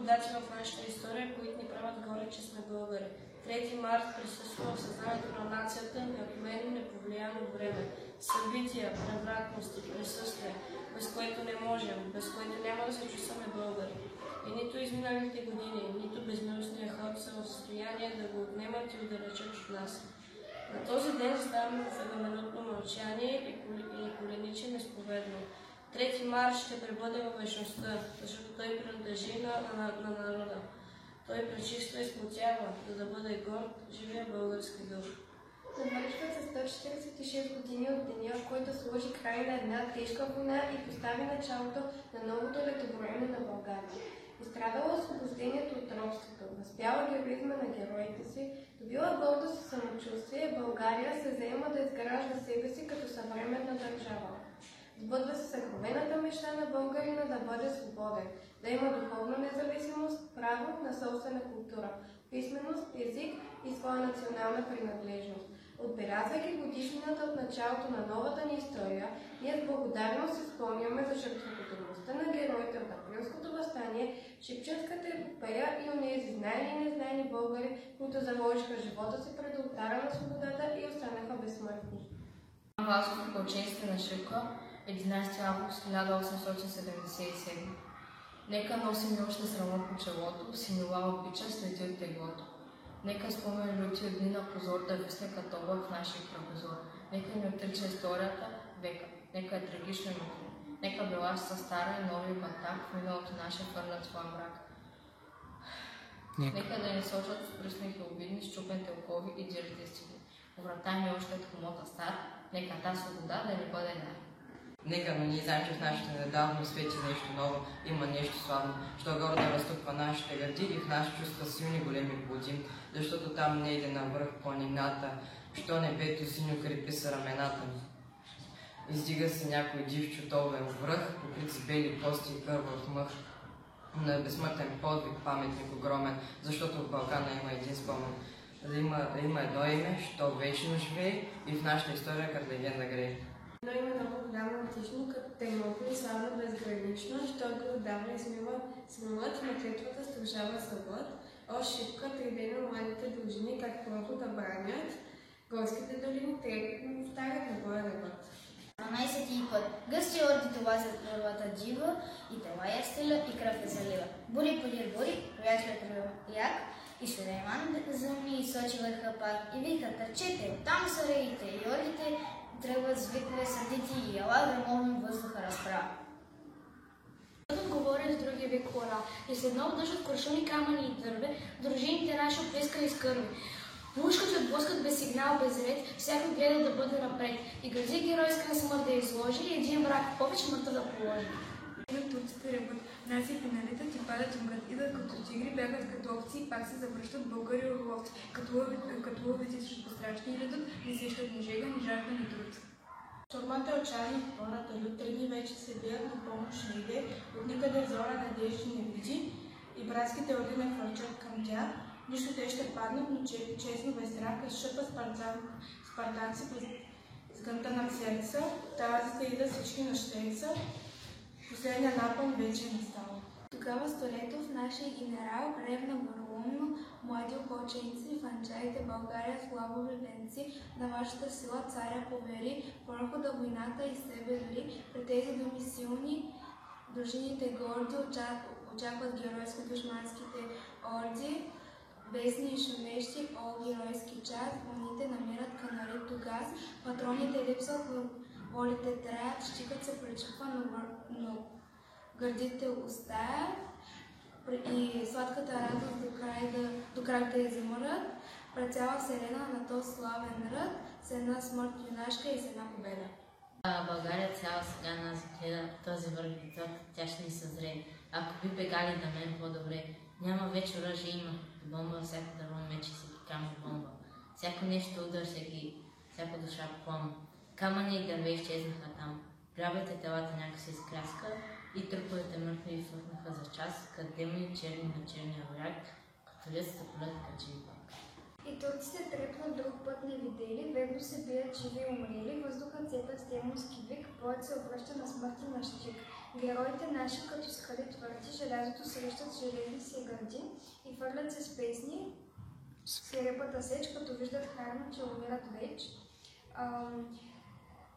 дати в нашата история, които ни правят горе, че сме българи. 3 март присъства в съзнанието на нацията неотменно неповлияно време. Събития, превратности, присъствие, без което не можем, без което няма да се чувстваме българи. И нито изминалите години, нито безмилостния ход са в състояние да го отнемат и отдалечат от нас. На този ден ставаме в едноминутно мълчание и коленичим изповедно. 3 март ще пребъде във вечността, защото той принадлежи на народа. Той пречиства и сплотява, за да бъде горд, живия български дух. Навършват се 146 години от деня, в който сложи край на една тежка война и постави началото на новото летовреме на България. Изстрадала освобождението от робството, възпяла героизма на героите си, добила гордост и самочувствие, България се заема да изгражда себе си като съвременна държава. Сбъдва се съкровената мечта на българина да бъде свободен, да има духовна независимост, право на собствена култура, писменост, език и своя национална принадлежност. Отбелязвайки годишнината от началото на новата ни история, ние с благодарност се спомняме за жертвоподобността на героите от Априлското въстание, Шипченската епопея и онези знайни и незнайни българи, които заложиха живота си пред олтара на свободата и останаха безсмъртни. Вазов опълченствена шипка, 11 август 1877. Нека носи нощна срама по челото, синова обича следи от теглото. Нека спомен люти от дни на позор да висне като облак в нашия кръгозор. Нека ни отрича историята века. Нека е трагично митро. Нека белашца стара и нови батак в миналото наше върнат своя мрак. Нека да ни сочат с пръсних и обидни, счупените окови и дирите стили. Врата ни още от хомота стар, нека та свобода да ни бъде дар. Нека, но ние знаем, че в нашето недавно свети нещо ново, има нещо славно, що горе да разтъпва нашите гърди и в наши чувства силни големи плоди, защото там не иде навръх планината, що небето синьо крепи са рамената ми. Издига се някой див чутовен връх, покрит с бели кости и кървав мъх. На безсмъртен подвиг паметник огромен, защото в Балкана има един спомен. Да има едно име, що вечно живее и в нашата история като легенда грее. Едно име много голямо антично, като тайното и славно безгранично, що го отдава и смилът, на клетвата стължава събът. О, шипка, тридена младите дължини, как първо да бранят, горските долини трепетно повтарят на боя ръбът. 12 път. Гъсти ордите лазят първата дива и тела я стеля и кръв я залива. Бури, подир, бури, приятелят як и Сулейман зъмни и сочи върха пак и вика, търчете, там са реите и ордите тръгват с викове сърдити и ела грамовен въздуха разправа. Който говори с други вик хора и след много дъжд от куршуми, камъни и дърве, дружините наши оплескали с кърви. Пушкат се отблъскат без сигнал, без ред, всяко гледа да бъде напред. И гързи геройска на смърт да изложи и един враг повече мъртва да положи. Турците реват, нас и пеналитът и падат мрът, идат като тигри, бягат като овци и пак се завръщат българи орловци, като лъвици срещу страшни редът, не сещат ни жега, ни жажда, ни труд. Штормата е отчаяни в хората, люд 3 дни вече се бият, но помощ не иде, от никъде взора надежди не види и братските орди не хвърчат към тях. Нищо те ще паднат, но честно без страх, шъпа спартанци през сгънта на сърца, таразите идат всички на щеца, последния напън вече не става. Тогава Столетов, нашия генерал, ревна буроломно, млади опълченци, ванчарите България с лавови венци, на вашата сила царя повери, прохода войната и себе дори, при тези думи силни, дружините горди очакват геройски душманските орди, бесни и шумещи, о геройски час, вълните намират канарито газ, патроните липсват, волите траят, щикът се пречупва, но гърдите остаят и сладката радост до край да измърят, пред цяла вселена на този славен ръд, с една смърт юнашка и с една победа. България цяла сега нас гледа, този върх децата, тя ще ни съзре. Ако би бегали на мен по-добре, няма вече оръжие, има бомба, всяко дърво мече си камък бомба. Всяко нещо удар всяко душа плам. Камъни и дърве изчезнаха там. Грабите телата някакси с кряска и труповете мъртви фърнаха за час, като демони черни на черния враг, като лед са полет качи пак. И турците трепнат друг път не видели, бегло се бият живи и умрели, въздухът сепят с демонски вик, поет се обръща на смърт и на щик. Героите наши, като скали твърди, желязото срещат с железни се гърди и фърлят се с песни, свирепата сеч, като виждат харно, че умират веч.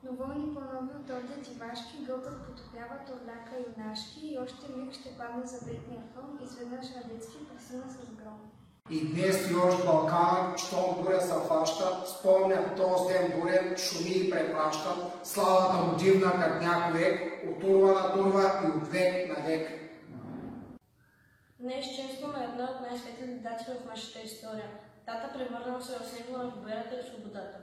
Но вълни по-нови от ордят и вашки гълбът потопяват орляка юнашки и още миг ще падне заветния хълм, изведнъж Радецки пресъна с гром. И днес još Балканът, щом буря се фаща, спомня този ден бурен, шуми и препраща, славата му дивна, как някой век, от урва на турва и от век на век. Днес честваме една от най-светлите дати в нашата история. Дата превърнала се в символ на победата и свободата.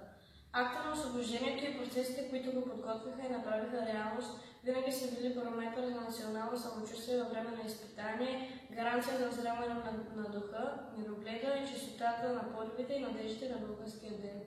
Акта на освобождението и процесите, които го подготвиха и направиха реалност, винаги са били параметър за национално самочувствие във време на изпитание, гаранция за озряване на духа, мирогледа и чистотата на подвигите и надеждите на българския ден.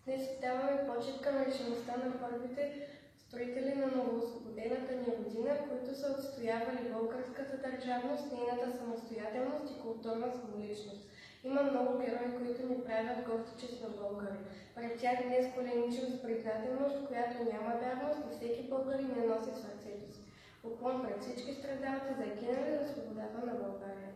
Днес отдаваме почит към решимостта на първите строители на новоосвободената ни родина, които са отстоявали българската държавност, нейната самостоятелност и културна самоличност. Има много герои, които ни правят гордо, че сме българи. Пред тях днес коленичим с признателност, която няма давност и всеки българин я носи в сърцето си. Поклон пред всички страдалци, загинали за свободата на България.